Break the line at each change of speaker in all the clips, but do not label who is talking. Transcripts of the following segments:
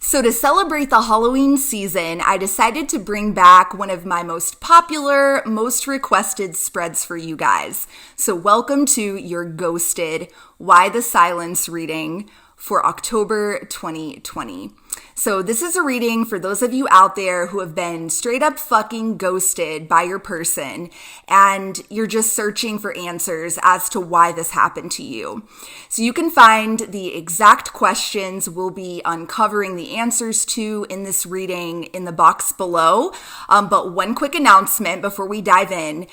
So to celebrate the Halloween season, I decided to bring back one of my most popular, most requested spreads for you guys. So welcome to your Ghosted Why the Silence reading for October 2020. So this is a reading for those of you out there who have been straight up fucking ghosted by your person and you're just searching for answers as to why this happened to you. So you can find the exact questions we'll be uncovering the answers to in this reading in the box below. But one quick announcement before we dive in.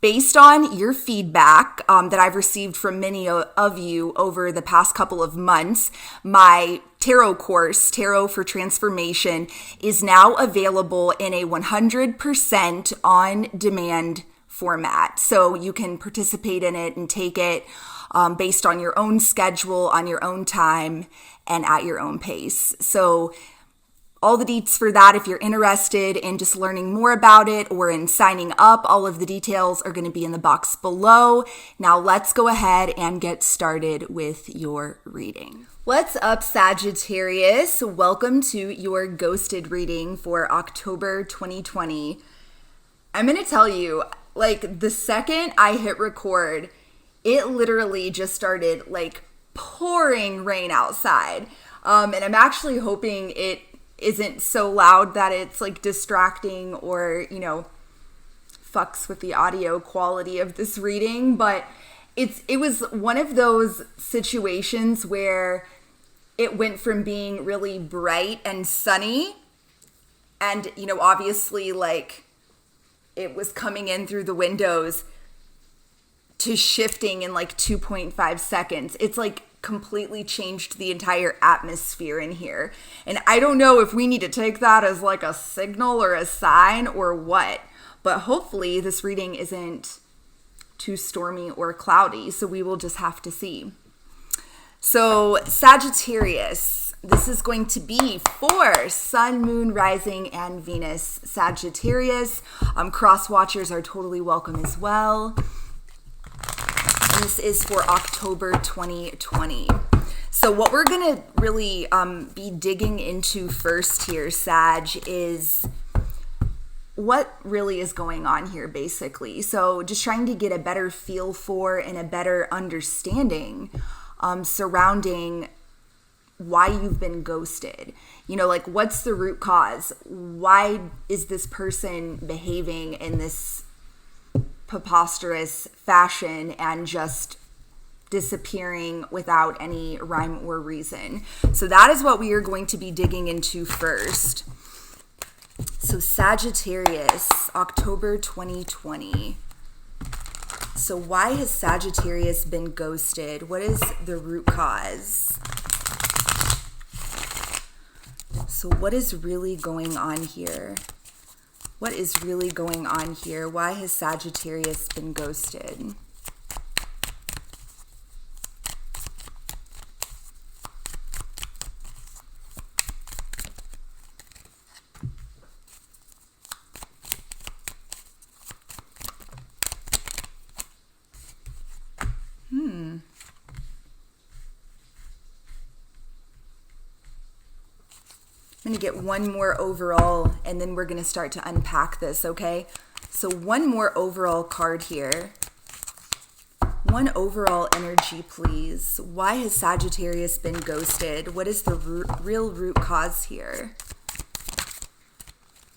Based on your feedback that I've received from many of you over the past couple of months, my tarot course, Tarot for Transformation, is now available in a 100% on-demand format. So you can participate in it and take it based on your own schedule, on your own time, and at your own pace. So all the deets for that, if you're interested in just learning more about it or in signing up, all of the details are going to be in the box below. Now let's go ahead and get started with your reading. What's up, Sagittarius? Welcome to your Ghosted reading for October 2020. I'm going to tell you, like, the second I hit record, it literally just started like pouring rain outside. And I'm actually hoping it isn't so loud that it's like distracting or, fucks with the audio quality of this reading. But it was one of those situations where it went from being really bright and sunny and, obviously like it was coming in through the windows to shifting in like 2.5 seconds. It's like completely changed the entire atmosphere in here. And I don't know if we need to take that as like a signal or a sign or what, but hopefully this reading isn't too stormy or cloudy, so we will just have to see. So Sagittarius, this is going to be for Sun, Moon, Rising, and Venus Sagittarius. Cross watchers are totally welcome as well. This is for October 2020. So what we're going to really be digging into first here, Sag, is what really is going on here, basically. So just trying to get a better feel for and a better understanding surrounding why you've been ghosted. Like, what's the root cause? Why is this person behaving in this preposterous fashion and just disappearing without any rhyme or reason? So that is what we are going to be digging into first. So Sagittarius, October 2020. So why has Sagittarius been ghosted? What is the root cause? So what is really going on here? What is really going on here? Why has Sagittarius been ghosted? I'm going to get one more overall, and then we're going to start to unpack this, okay? So one more overall card here. One overall energy, please. Why has Sagittarius been ghosted? What is the real root cause here?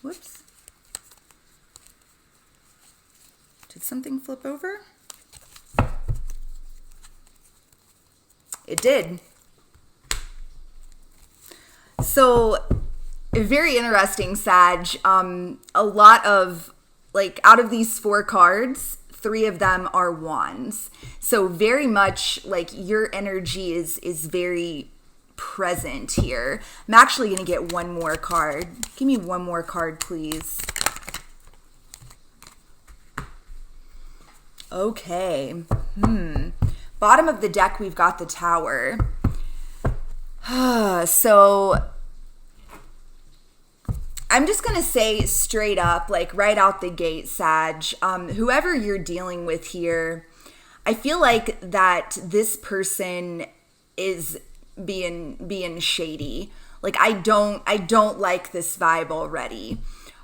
Whoops. Did something flip over? It did. So, very interesting, Sag. A lot of, like, out of these 4 cards, 3 of them are wands. So very much like your energy is very present here. I'm actually going to get one more card. Give me one more card, please. Okay. Bottom of the deck, we've got the Tower. So I'm just going to say straight up, like right out the gate, Sag, whoever you're dealing with here, I feel like that this person is being shady. Like, I don't like this vibe already.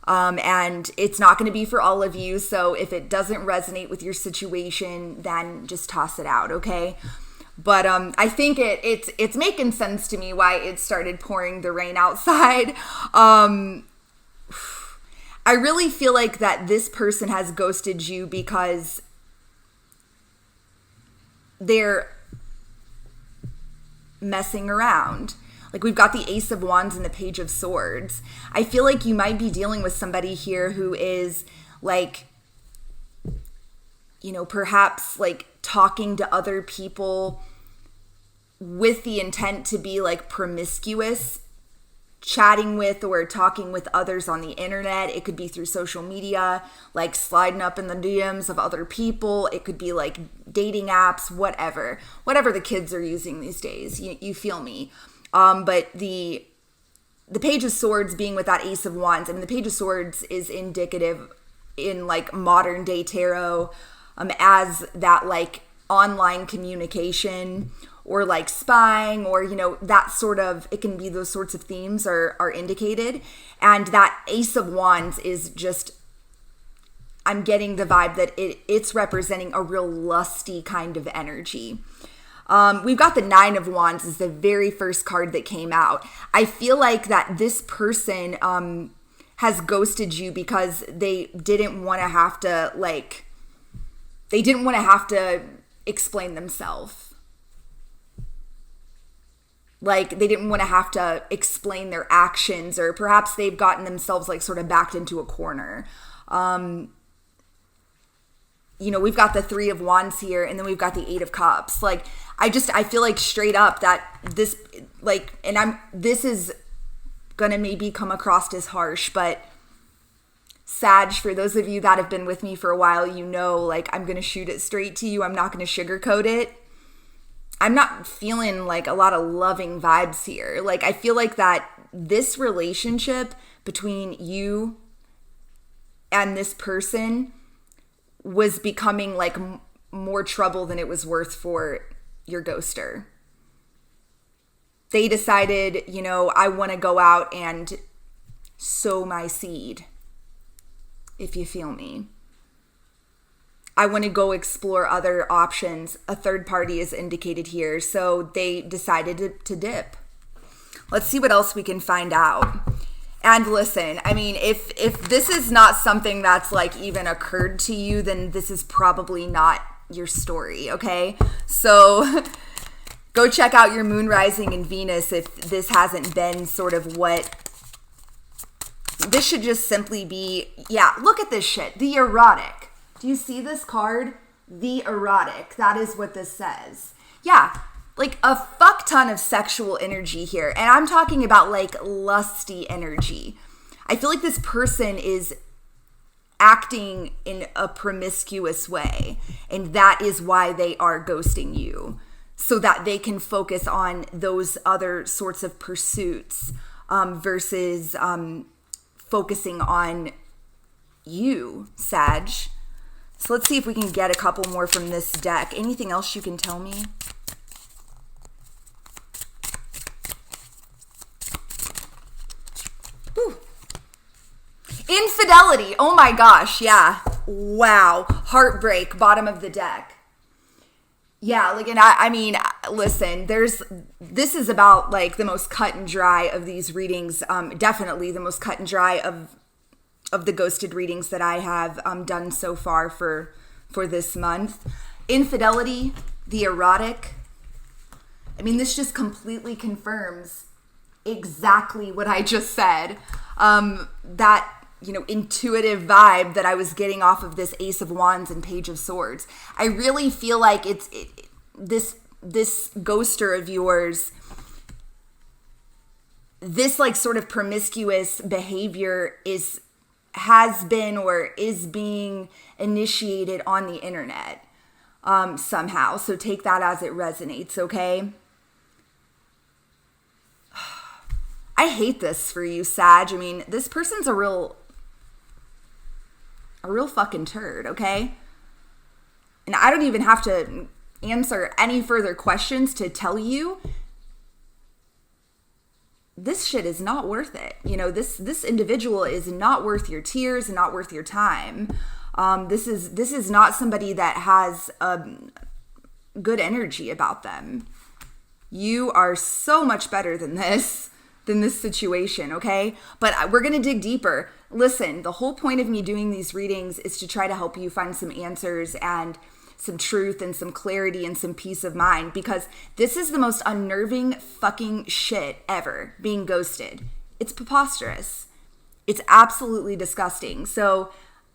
And it's not going to be for all of you. So if it doesn't resonate with your situation, then just toss it out, okay? But I think it's making sense to me why it started pouring the rain outside. I really feel like that this person has ghosted you because they're messing around. Like, we've got the Ace of Wands and the Page of Swords. I feel like you might be dealing with somebody here who is like, you know, perhaps like talking to other people with the intent to be like promiscuous, chatting with or talking with others on the internet. It could be through social media, like sliding up in the DMs of other people. It could be like dating apps, whatever the kids are using these days. You feel me? But the Page of Swords being with that Ace of Wands, I mean, the Page of Swords is indicative in like modern day tarot, as that like online communication or like spying, or, you know, that sort of, it can be those sorts of themes are indicated. And that Ace of Wands is just, I'm getting the vibe that it's representing a real lusty kind of energy. We've got the Nine of Wands is the very first card that came out. I feel like that this person has ghosted you because they didn't want to have to explain themselves. Like, they didn't want to have to explain their actions, or perhaps they've gotten themselves like sort of backed into a corner. You know, we've got the Three of Wands here, and then we've got the Eight of Cups. Like, I feel like straight up that this, like, this is gonna maybe come across as harsh, but Sag, for those of you that have been with me for a while, you know, like, I'm gonna shoot it straight to you. I'm not gonna sugarcoat it. I'm not feeling like a lot of loving vibes here. Like, I feel like that this relationship between you and this person was becoming like more trouble than it was worth for your ghoster. They decided, you know, I want to go out and sow my seed, if you feel me. I want to go explore other options. A third party is indicated here, so they decided to dip. Let's see what else we can find out. And listen, I mean, if this is not something that's like even occurred to you, then this is probably not your story, okay? So go check out your moon rising in Venus if this hasn't been sort of what... This should just simply be, yeah, look at this shit. The erotic. Do you see this card? The erotic. That is what this says. Yeah, like a fuck ton of sexual energy here. And I'm talking about like lusty energy. I feel like this person is acting in a promiscuous way. And that is why they are ghosting you. So that they can focus on those other sorts of pursuits versus focusing on you, Sag. So let's see if we can get a couple more from this deck. Anything else you can tell me? Whew. Infidelity. Oh my gosh. Yeah. Wow. Heartbreak. Bottom of the deck. Yeah. Like, and I mean, listen, this is about like the most cut and dry of these readings. Definitely the most cut and dry of the ghosted readings that I have done so far for this month. Infidelity, the erotic. I mean, this just completely confirms exactly what I just said. That, you know, intuitive vibe that I was getting off of this Ace of Wands and Page of Swords. I really feel like this ghoster of yours, this like sort of promiscuous behavior has been or is being initiated on the internet somehow. So take that as it resonates, okay? I hate this for you, Sag. I mean, this person's a real fucking turd, okay? And I don't even have to answer any further questions to tell you this shit is not worth it. This individual is not worth your tears and not worth your time. This is not somebody that has good energy about them. You are so much better than this situation, okay? But we're going to dig deeper. Listen, the whole point of me doing these readings is to try to help you find some answers and some truth and some clarity and some peace of mind, because this is the most unnerving fucking shit ever, being ghosted. It's preposterous. It's absolutely disgusting. So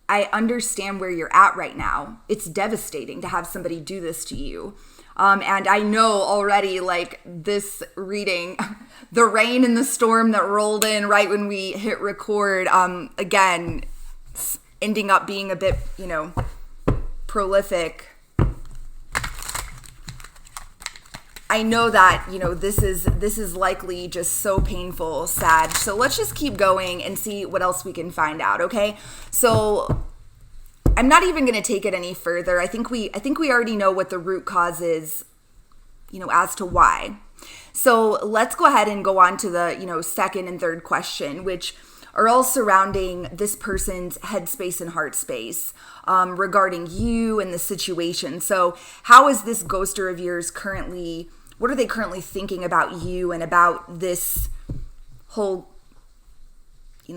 I understand where you're at right now. It's devastating to have somebody do this to you. And I know already, like, this reading, the rain and the storm that rolled in right when we hit record, again, ending up being a bit, prolific. I know that, this is likely just so painful, Sag. So let's just keep going and see what else we can find out, okay? So I'm not even going to take it any further. I think we already know what the root cause is, as to why. So let's go ahead and go on to the, second and third question, which are all surrounding this person's headspace and heart space, regarding you and the situation. So how is this ghoster of yours currently, what are they currently thinking about you and about this whole,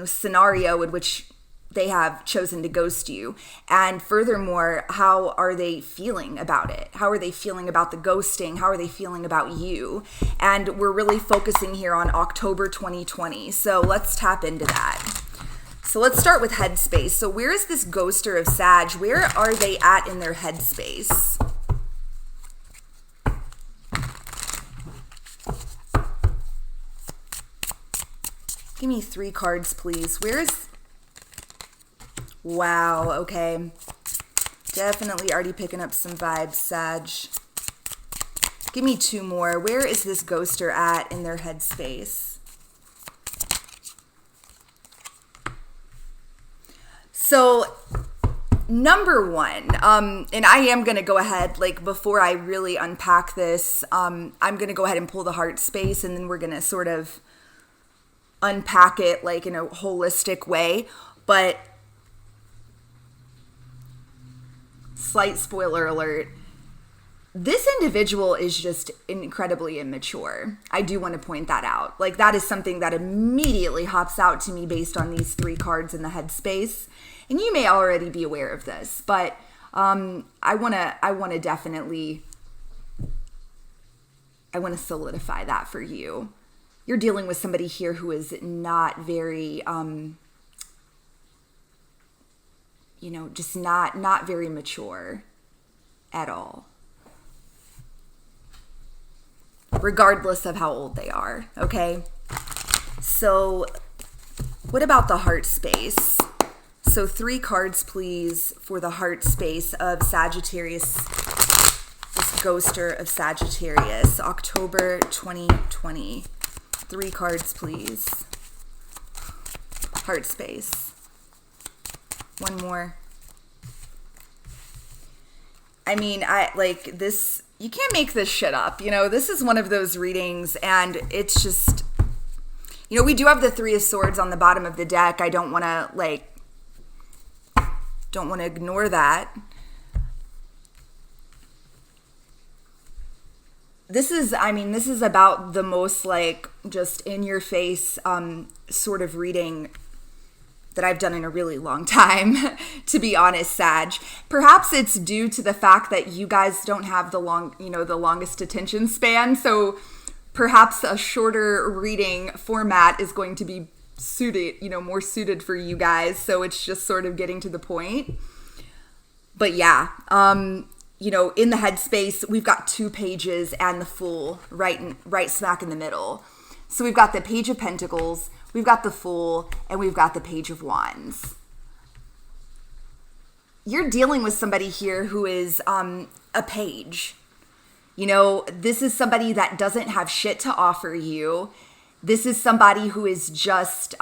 scenario in which they have chosen to ghost you? And furthermore, how are they feeling about it? How are they feeling about the ghosting? How are they feeling about you? And we're really focusing here on October 2020. So let's tap into that. So let's start with headspace. So where is this ghoster of Sag? Where are they at in their headspace? Give me 3 cards, please. Where is... Wow, okay. Definitely already picking up some vibes, Sag. Give me 2 more. Where is this ghoster at in their headspace? So, number 1, and I am going to go ahead, like, before I really unpack this, I'm going to go ahead and pull the heart space, and then we're going to sort of unpack it, like, in a holistic way. But slight spoiler alert, this individual is just incredibly immature. I do want to point that out. Like, that is something that immediately hops out to me based on these 3 cards in the headspace. And you may already be aware of this, but I want to definitely, I want to solidify that for you. You're dealing with somebody here who is not very, just not very mature at all, regardless of how old they are, okay? So what about the heart space? So 3 cards, please, for the heart space of Sagittarius, this ghoster of Sagittarius, October 2020. 3 cards, please. Heart space. 1 more. I mean, this, you can't make this shit up. This is one of those readings, and it's just, we do have the 3 of Swords on the bottom of the deck. I don't want to, don't want to ignore that. This is about the most, just in your face, sort of reading that I've done in a really long time, to be honest, Sag. Perhaps it's due to the fact that you guys don't have the longest attention span. So perhaps a shorter reading format is going to be more suited for you guys. So it's just sort of getting to the point. But yeah, in the headspace, we've got 2 pages and the Fool right smack in the middle. So we've got the Page of Pentacles, we've got the Fool, and we've got the Page of Wands. You're dealing with somebody here who is a page. This is somebody that doesn't have shit to offer you. This is somebody who is just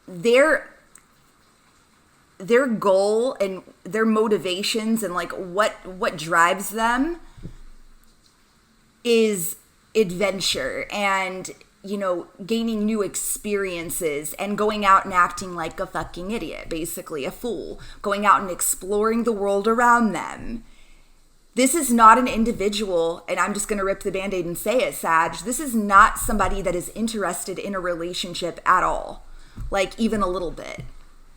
their goal and their motivations and what drives them is adventure and, gaining new experiences and going out and acting like a fucking idiot, basically a fool, going out and exploring the world around them. This is not an individual, and I'm just going to rip the Band-Aid and say it, Sag. This is not somebody that is interested in a relationship at all, like even a little bit.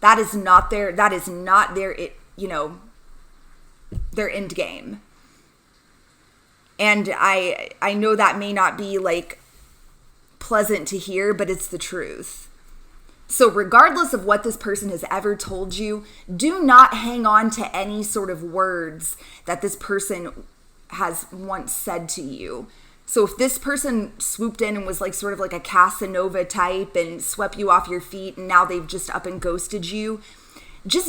That is not their their end game. And I know that may not be like pleasant to hear, but it's the truth. So regardless of what this person has ever told you, do not hang on to any sort of words that this person has once said to you. So if this person swooped in and was like sort of like a Casanova type and swept you off your feet and now they've just up and ghosted you, just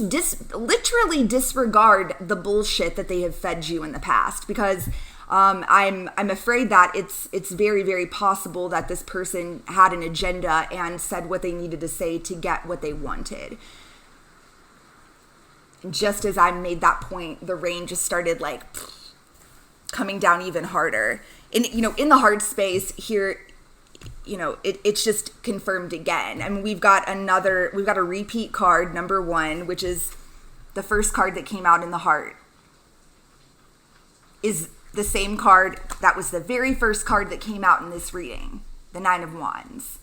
literally disregard the bullshit that they have fed you in the past, because I'm afraid that it's very, very possible that this person had an agenda and said what they needed to say to get what they wanted. Just as I made that point, the rain just started like coming down even harder. And in the heart space here, it's just confirmed again. I mean, we've got a repeat card, number 1, which is the first card that came out in the heart, is the same card that was the very first card that came out in this reading, the 9 of Wands.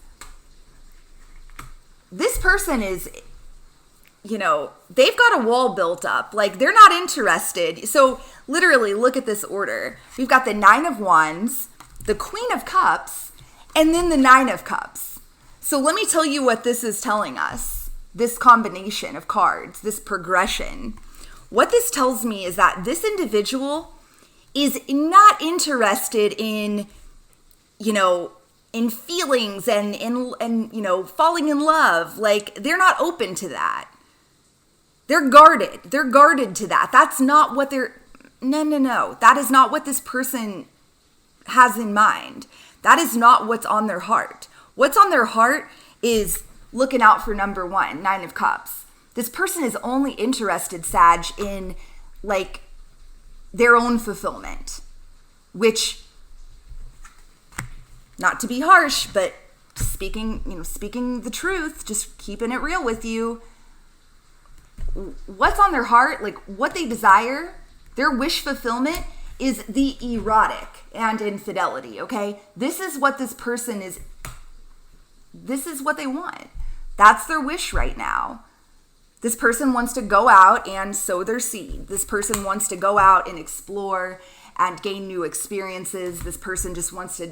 This person is, they've got a wall built up. Like, they're not interested. So literally, look at this order. We've got the 9 of Wands, the Queen of Cups, and then the 9 of Cups. So let me tell you what this is telling us. This combination of cards, this progression. What this tells me is that this individual is not interested in, in feelings and falling in love. Like, they're not open to that. They're guarded. They're guarded to that. That's not what no. That is not what this person has in mind. That is not what's on their heart. What's on their heart is looking out for number 1, 9 of Cups. This person is only interested, Sag, in like their own fulfillment, which, not to be harsh, but speaking the truth, just keeping it real with you, what's on their heart, like what they desire, their wish fulfillment is the erotic and infidelity, okay? This is what this person is, this is what they want. That's their wish right now. This person wants to go out and sow their seed. This person wants to go out and explore and gain new experiences. This person just wants to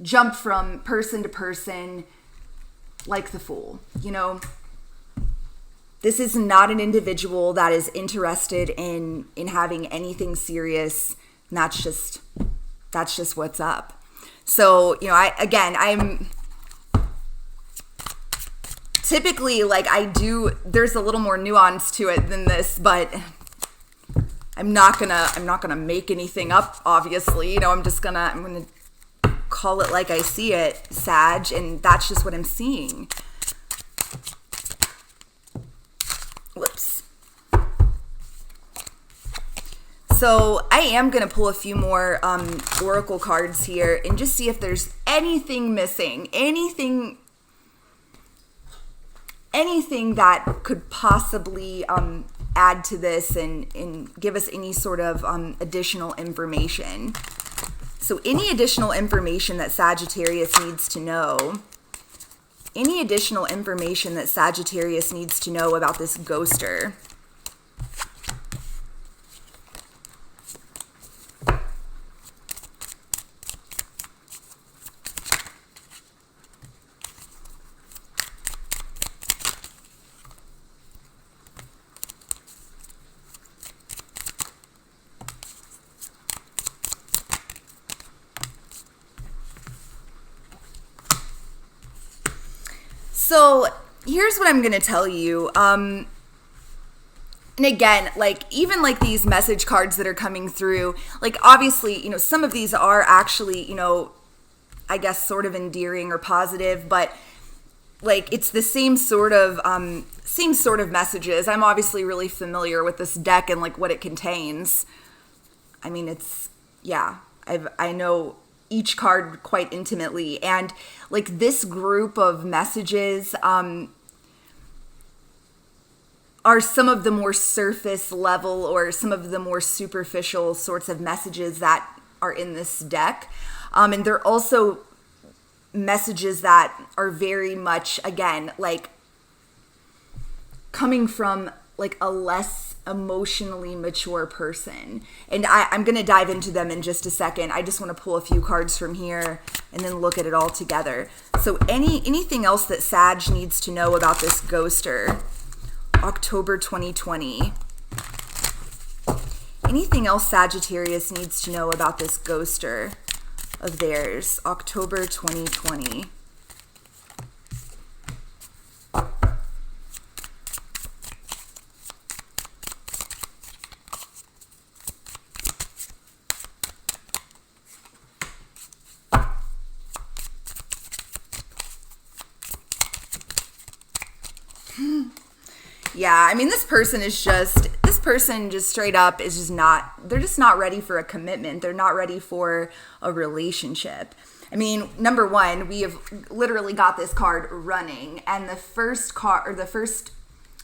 jump from person to person like the Fool, This is not an individual that is interested in having anything serious. And that's just what's up. So, I'm typically, like, there's a little more nuance to it than this, but I'm not gonna make anything up, obviously. I'm gonna call it like I see it, Sag, and that's just what I'm seeing. Whoops. So I am gonna pull a few more oracle cards here and just see if there's anything missing, anything that could possibly add to this and give us any sort of additional information. So any additional information that Sagittarius needs to know, about this ghoster. So here's what I'm going to tell you. And again, like, even like these message cards that are coming through, like, obviously, some of these are actually, I guess sort of endearing or positive, but like, it's the same sort of messages. I'm obviously really familiar with this deck and like what it contains. I mean, I know each card quite intimately. And like this group of messages are some of the more surface level or some of the more superficial sorts of messages that are in this deck. And they're also messages that are very much, again, like coming from like a less emotionally mature person. And I'm going to dive into them in just a second. I just want to pull a few cards from here and then look at it all together. So anything else that Sag needs to know about this ghoster, October 2020. Anything else Sagittarius needs to know about this ghoster of theirs, October 2020? Yeah, I mean, this person just straight up is just not, they're just not ready for a commitment. They're not ready for a relationship. I mean, number one, we have literally got this card running, and the first card, or the first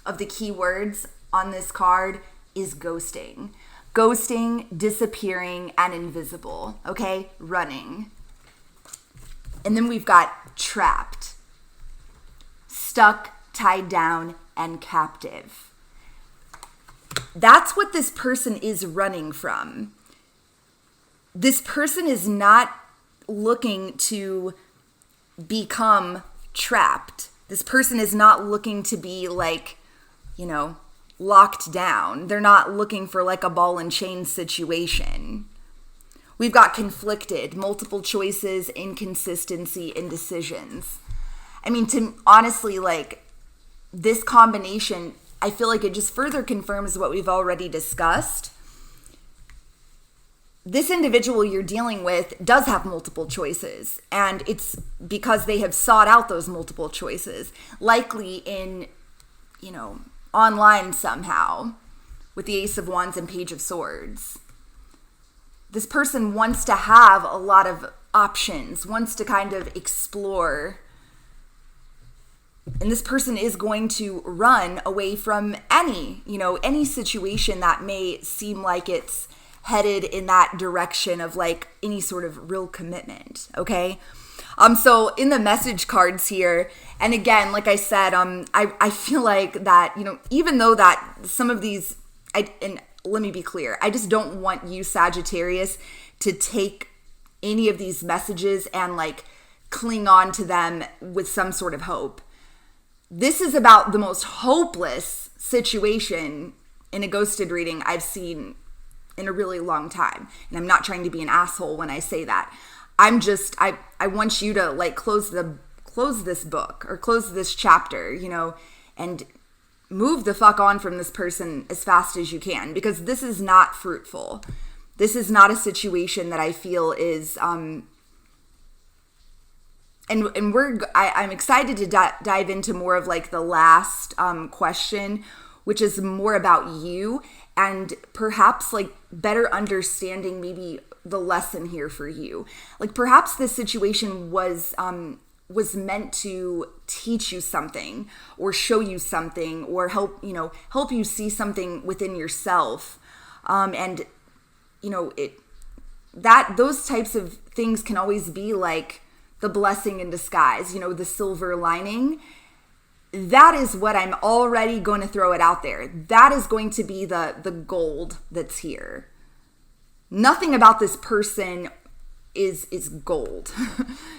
of the keywords on this card is ghosting. Ghosting, disappearing, and invisible, okay? Running. And then we've got trapped, stuck, tied down, and captive. That's what this person is running from. This person is not looking to become trapped. This person is not looking to be like, locked down. They're not looking for like a ball and chain situation. We've got conflicted, multiple choices, inconsistency, indecisions. I mean, honestly, like, this combination, I feel like it just further confirms what we've already discussed. This individual you're dealing with does have multiple choices, and it's because they have sought out those multiple choices, likely in, online somehow, with the Ace of Wands and Page of Swords. This person wants to have a lot of options, wants to kind of explore. And this person is going to run away from any situation that may seem like it's headed in that direction of like any sort of real commitment, okay? So in the message cards here, and again, like I said, I feel like that, even though that some of these, and let me be clear, I just don't want you, Sagittarius, to take any of these messages and like cling on to them with some sort of hope. This is about the most hopeless situation in a ghosted reading I've seen in a really long time. And I'm not trying to be an asshole when I say that. I want you to like close this book or close this chapter, and move the fuck on from this person as fast as you can, because this is not fruitful. This is not a situation that I feel is, I'm excited to dive into more of like the last question, which is more about you and perhaps like better understanding maybe the lesson here for you. Like perhaps this situation was meant to teach you something or show you something or help you see something within yourself. Those types of things can always be like the blessing in disguise, the silver lining. That is what I'm already going to throw it out there. That is going to be the gold that's here. Nothing about this person is gold.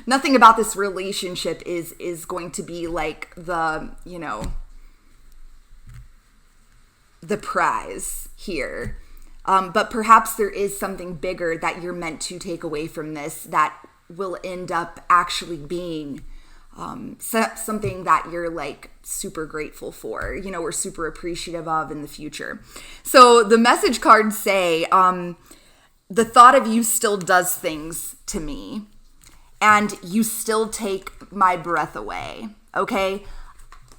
Nothing about this relationship is going to be like the prize here. But perhaps there is something bigger that you're meant to take away from this that will end up actually being something that you're like super grateful for, or super appreciative of in the future. So the message cards say, the thought of you still does things to me, and you still take my breath away, okay?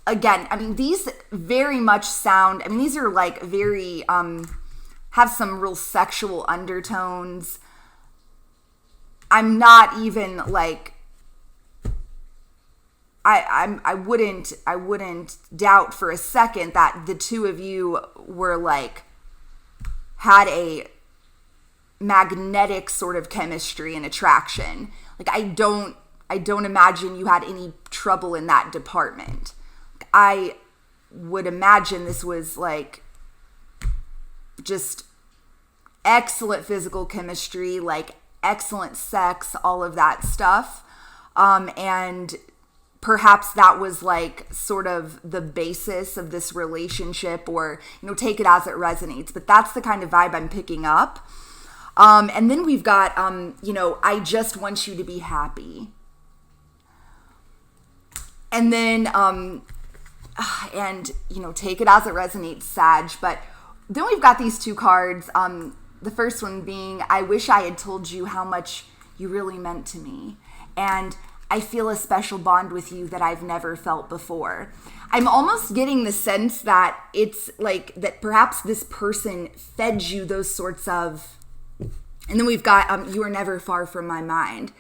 Again, I mean, these very much sound, these are like very, have some real sexual undertones. I'm not even like, I wouldn't doubt for a second that the two of you were like, had a magnetic sort of chemistry and attraction. Like, I don't imagine you had any trouble in that department. I would imagine this was like just excellent physical chemistry, like excellent sex, all of that stuff. And perhaps that was like sort of the basis of this relationship, or, take it as it resonates. But that's the kind of vibe I'm picking up. And then we've got, I just want you to be happy. And then, take it as it resonates, Sag. But then we've got these two cards. The first one being, I wish I had told you how much you really meant to me. And I feel a special bond with you that I've never felt before. I'm almost getting the sense that it's like that perhaps this person fed you those sorts of, and then we've got, you are never far from my mind.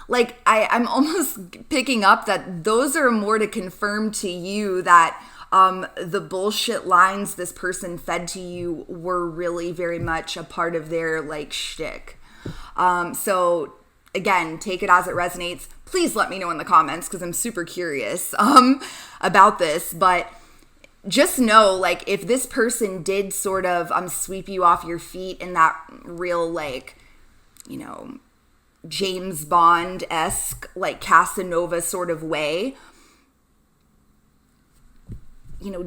Like, I'm almost picking up that those are more to confirm to you that the bullshit lines this person fed to you were really very much a part of their, like, shtick. So, again, take it as it resonates. Please let me know in the comments because I'm super curious about this. But just know, like, if this person did sort of sweep you off your feet in that real, like, James Bond-esque, like, Casanova sort of way,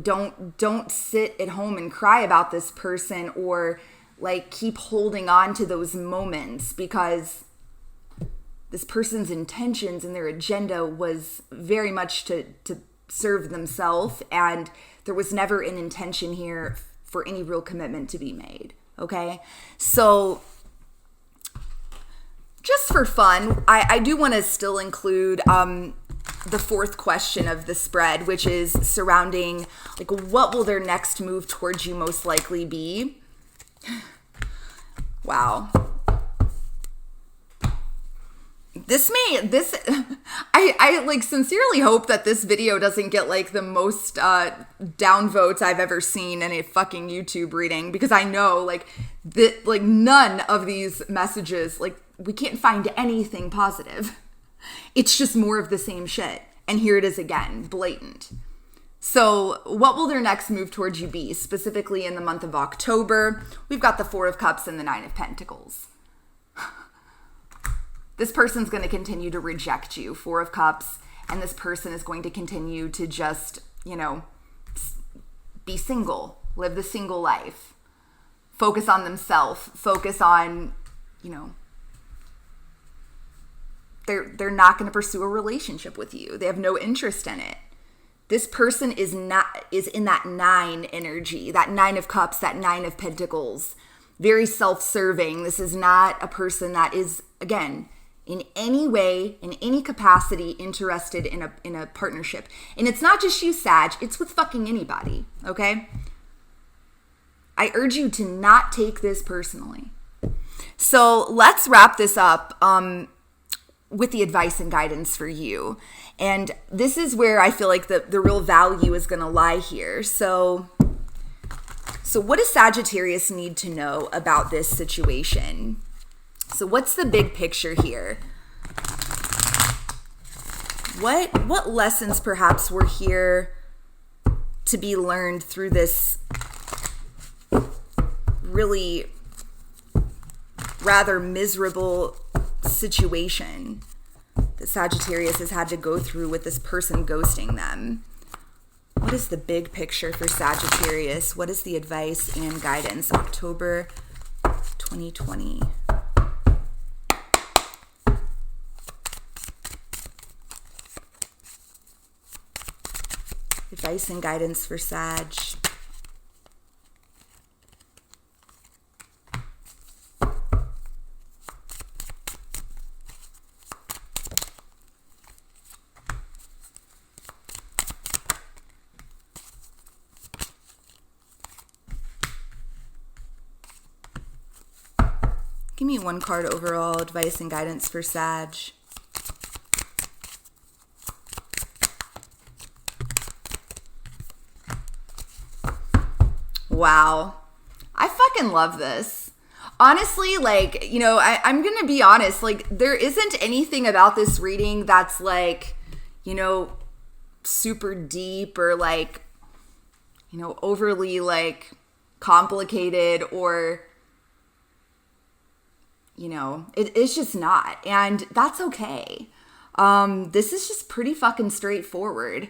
don't sit at home and cry about this person, or like keep holding on to those moments, because this person's intentions and their agenda was very much to serve themselves, and there was never an intention here for any real commitment to be made. Okay, so just for fun, I do want to still include the fourth question of the spread, which is surrounding, like, what will their next move towards you most likely be? Wow. I like sincerely hope that this video doesn't get like the most downvotes I've ever seen in a fucking YouTube reading, because I know like that, like, none of these messages, like, we can't find anything positive. It's just more of the same shit. And here it is again, blatant. So what will their next move towards you be? Specifically in the month of October, we've got the Four of Cups and the Nine of Pentacles. This person's going to continue to reject you, Four of Cups, and this person is going to continue to just, be single, live the single life, focus on themselves, focus on, they're not going to pursue a relationship with you. They have no interest in it. This person is in that 9 energy, that 9 of Cups, that 9 of Pentacles, very self-serving. This is not a person that is, again, in any way, in any capacity, interested in a partnership. And it's not just you, Sag. It's with fucking anybody, okay? I urge you to not take this personally. So let's wrap this up with the advice and guidance for you. And this is where I feel like the real value is going to lie here. So what does Sagittarius need to know about this situation? So what's the big picture here? What lessons perhaps were here to be learned through this really rather miserable situation that Sagittarius has had to go through with this person ghosting them? What is the big picture for Sagittarius? What is the advice and guidance? October 2020. Advice and guidance for Sag. Give me one card overall advice and guidance for Sag. Wow. I fucking love this. Honestly, like, you know, I'm going to be honest. Like, there isn't anything about this reading that's like, you know, super deep or like, you know, overly like complicated or, you know, it's just not. And that's okay. This is just pretty fucking straightforward.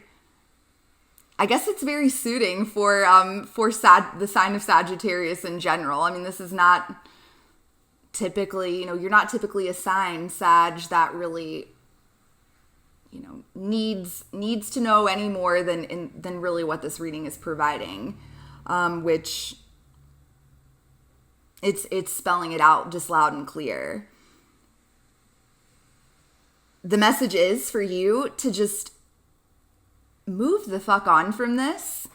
I guess it's very suiting for the sign of Sagittarius in general. I mean, this is not typically, you know, you're not typically a sign, Sag, that really, you know, needs to know any more than really what this reading is providing, which it's spelling it out just loud and clear. The message is for you to just move the fuck on from this,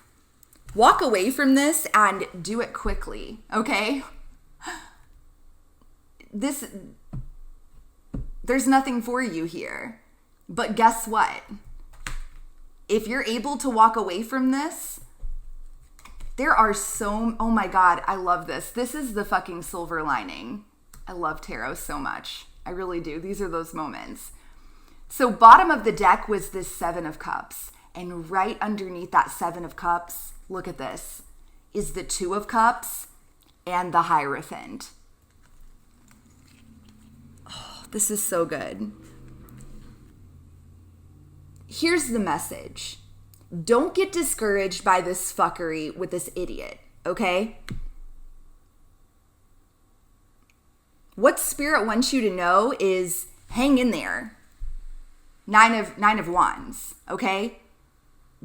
walk away from this, and do it quickly, okay? There's nothing for you here. But guess what? If you're able to walk away from this, there are oh my God, I love this. This is the fucking silver lining. I love tarot so much. I really do. These are those moments. So bottom of the deck was this Seven of Cups. And right underneath that Seven of Cups, look at this, is the Two of Cups and the Hierophant. Oh, this is so good. Here's the message. Don't get discouraged by this fuckery with this idiot, okay? What Spirit wants you to know is hang in there. Nine of Wands, okay?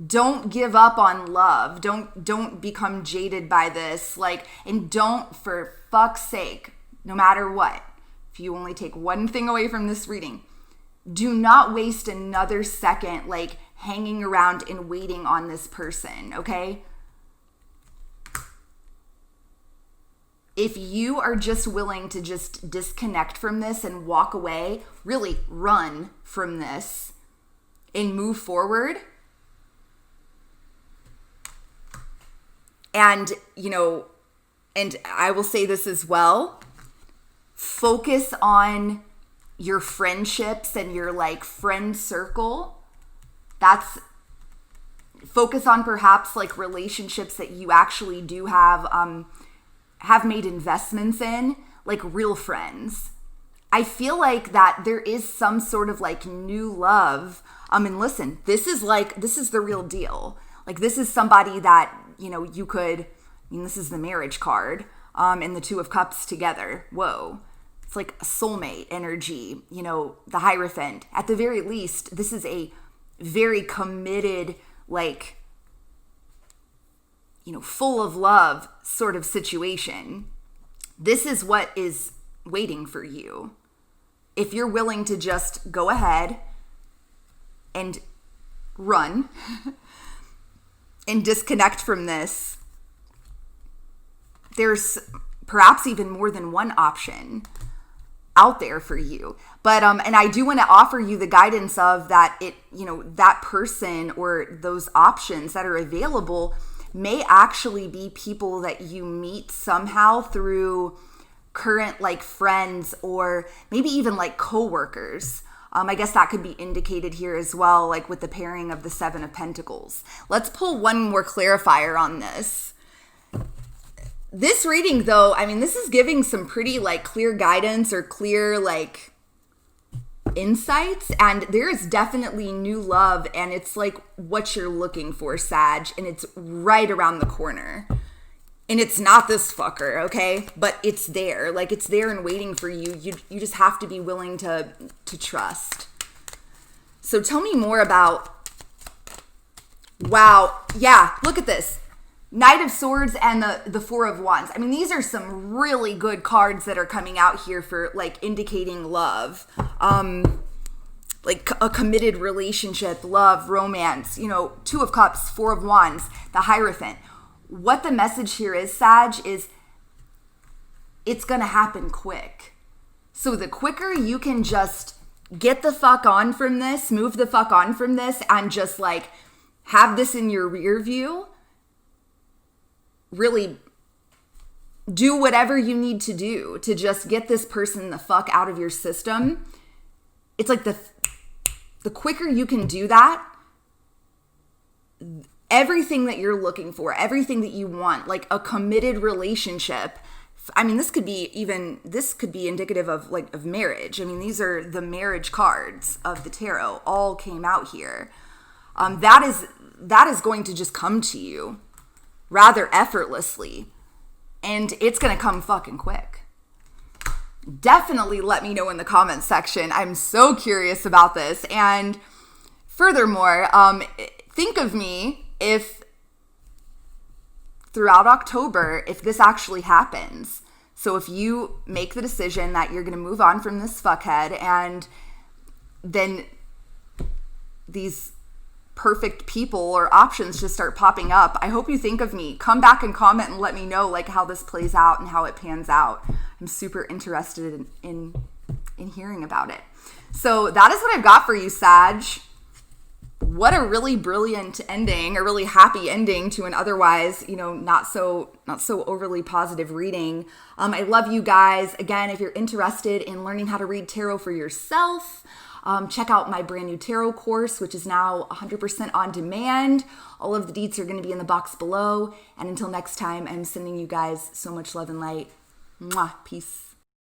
Don't give up on love. Don't become jaded by this. Like, and don't, for fuck's sake, no matter what, if you only take one thing away from this reading, do not waste another second, like, hanging around and waiting on this person, okay? If you are just willing to just disconnect from this and walk away, really run from this and move forward, and, you know, and I will say this as well, focus on your friendships and your like friend circle. Focus on perhaps like relationships that you actually do have made investments in, like real friends. I feel like that there is some sort of like new love. And listen, this is the real deal. Like, this is somebody that, you know, you could, I mean, this is the marriage card, and the Two of Cups together. Whoa. It's like a soulmate energy, you know, the Hierophant. At the very least, this is a very committed, like, you know, full of love sort of situation. This is what is waiting for you. If you're willing to just go ahead and run and disconnect from this, there's perhaps even more than one option out there for you. But and I do want to offer you the guidance of that that person or those options that are available may actually be people that you meet somehow through current like friends or maybe even like coworkers. I guess that could be indicated here as well, like with the pairing of the Seven of Pentacles. Let's pull one more clarifier on this. This reading, though, I mean, this is giving some pretty like clear guidance or clear like insights, and there is definitely new love, and it's like what you're looking for, Sag, and it's right around the corner. And it's not this fucker, okay? But it's there. Like, it's there and waiting for you. You just have to be willing to trust. So tell me more about... Wow. Yeah, look at this. Knight of Swords and the Four of Wands. I mean, these are some really good cards that are coming out here for, like, indicating love. Like, a committed relationship, love, romance. You know, Two of Cups, Four of Wands, the Hierophant. What the message here is, Sag, is it's going to happen quick. So the quicker you can just get the fuck on from this, move the fuck on from this, and just like have this in your rear view, really do whatever you need to do to just get this person the fuck out of your system. It's like the quicker you can do that, everything that you're looking for, everything that you want, like a committed relationship. I mean, this could be indicative of marriage. I mean, these are the marriage cards of the tarot, all came out here. That is going to just come to you rather effortlessly, and it's going to come fucking quick. Definitely let me know in the comments section. I'm so curious about this. And furthermore, think of me if throughout October, if this actually happens. So if you make the decision that you're going to move on from this fuckhead, and then these perfect people or options just start popping up, I hope you think of me. Come back and comment and let me know like how this plays out and how it pans out. I'm super interested in hearing about it. So that is what I've got for you, Sag. What a really brilliant ending, a really happy ending to an otherwise, not so overly positive reading. I love you guys. Again, if you're interested in learning how to read tarot for yourself, check out my brand new tarot course, which is now 100% on demand. All of the deets are going to be in the box below. And until next time, I'm sending you guys so much love and light. Mwah. Peace.